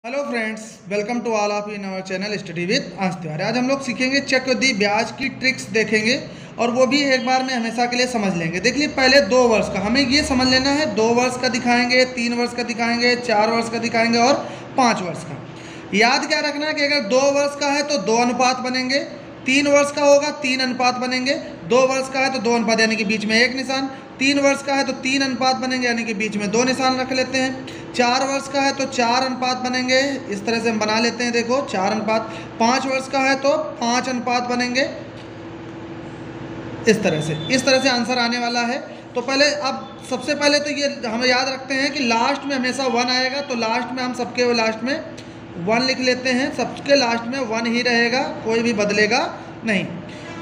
Hello friends, welcome to all of in our channel study with Ansh Tiwari. आज हम लोग सीखेंगे चेक दी ब्याज की ट्रिक्स देखेंगे और वो भी एक बार में हमेशा के लिए समझ लेंगे। देखिए, पहले 2 वर्ष का हमें ये समझ लेना है। 2 वर्ष का दिखाएंगे, 3 वर्ष का दिखाएंगे, 4 वर्ष का दिखाएंगे और 5 वर्ष का। याद क्या रखना है कि अगर 2 वर्ष का है तो 2 अनुपात बनेंगे, 3 वर्ष का होगा 3 अनुपात बनेंगे, 2 वर्ष का है तो 2 अनुपात यानी कि बीच में 1 निशान, 3 वर्ष का है तो 3 अनुपात बनेंगे यानी कि बीच में 2 निशान रख लेते हैं, 4 वर्ष का है तो 4 अनुपात बनेंगे, इस तरह से हम बना लेते हैं। देखो 4 अनुपात, 5 वर्ष का है तो 5 अनुपात बनेंगे, इस तरह से आंसर आने वाला है। तो पहले अब सबसे पहले तो ये हमें याद रखते हैं कि लास्ट में हमेशा 1 आएगा, तो लास्ट में हम सबके लास्ट में 1 लिख लेते हैं। सबके लास्ट में 1 ही रहेगा, कोई भी बदलेगा नहीं।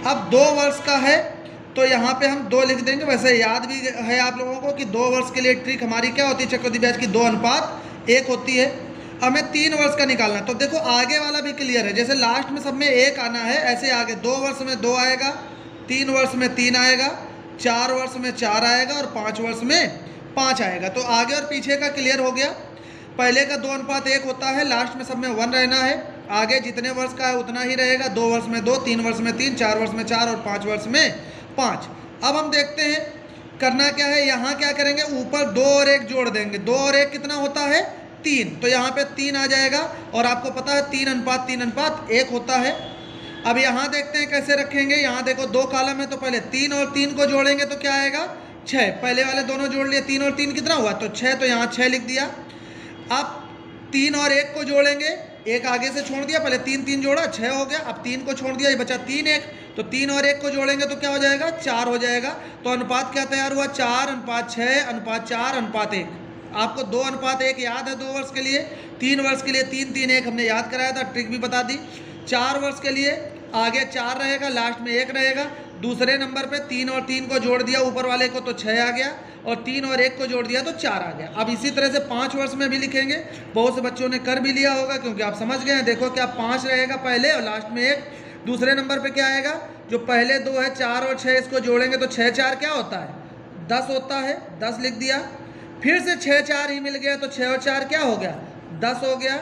अब 2 वर्ष का है तो यहाँ पे हम 2 लिख देंगे। वैसे याद भी है आप लोगों को कि 2 वर्ष के लिए ट्रिक हमारी क्या होती है, चक्रवृद्धि ब्याज की 2 अनुपात 1 होती है। हमें 3 वर्ष का निकालना है, तो देखो आगे वाला भी क्लियर है। जैसे लास्ट में सब में 1 आना है, ऐसे आगे 2 वर्ष में 2 आएगा, 3 वर्ष में 3 आएगा, 4 वर्ष में 4 आएगा और 5 वर्ष में 5 आएगा। तो आगे और पीछे का क्लियर हो गया। पहले का 2 अनुपात 1 होता है, लास्ट में सब में 1 रहना है। आगे जितने वर्ष का है उतना ही रहेगा। 2 वर्ष में 2, 3 वर्ष में 3, 4 वर्ष में 4 और 5 वर्ष में 5। अब हम देखते हैं करना क्या है। यहाँ क्या करेंगे, ऊपर 2 और 1 जोड़ देंगे। 2 और 1 कितना होता है, 3। तो यहाँ पे 3 आ जाएगा और आपको पता है 3 अनुपात 1 होता है। अब यहाँ देखते हैं कैसे रखेंगे। यहाँ देखो 2 कॉलम है, तो पहले 3 और 3 को जोड़ेंगे तो क्या आएगा, 6। पहले वाले दोनों जोड़ लिए, 3 और 3 कितना हुआ, तो 6। तो यहाँ 6 लिख दिया। अब 3 और 1 को जोड़ेंगे, 1 आगे से छोड़ दिया, पहले 3 3 जोड़ा 6 हो गया। अब 3 को छोड़ दिया, ये बचा 3 1। तो 3 और 1 को जोड़ेंगे तो क्या हो जाएगा, 4 हो जाएगा। तो अनुपात क्या तैयार हुआ, 4:6:4:1। आपको 2 अनुपात 1 याद है 2 वर्ष के लिए। 3 वर्ष के लिए 3 3 1 हमने याद कराया था, ट्रिक भी बता दी। 4 वर्ष के लिए आगे 4 रहेगा, लास्ट में 1 रहेगा। दूसरे नंबर पे 3 और 3 को जोड़ दिया ऊपर वाले को तो 6 आ गया, और 3 और 1 को जोड़ दिया तो 4 आ गया। अब इसी तरह से 5 वर्ष में भी लिखेंगे। बहुत से बच्चों ने कर भी लिया होगा क्योंकि आप समझ गए हैं। देखो क्या 5 रहेगा पहले और लास्ट में 1। दूसरे नंबर पे क्या आएगा, जो पहले 2 है 4 और 6, इसको जोड़ेंगे तो 6 4 क्या होता है, 10 होता है। 10 लिख दिया। फिर से 6 4 ही मिल गया, तो 6 और 4 क्या हो गया, 10 हो गया।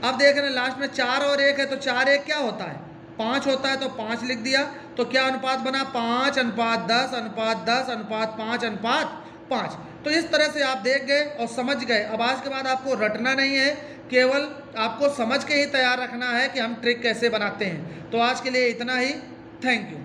अब देख रहे हैं लास्ट में 4 और 1 है, तो 4 1 क्या होता है, 5 होता है। तो 5 लिख दिया। तो क्या अनुपात बना, 5:10:10:5:5। तो इस तरह से आप देख गए और समझ गए। अब आज के बाद आपको रटना नहीं है, केवल आपको समझ के ही तैयार रखना है कि हम ट्रिक कैसे बनाते हैं। तो आज के लिए इतना ही। Thank you.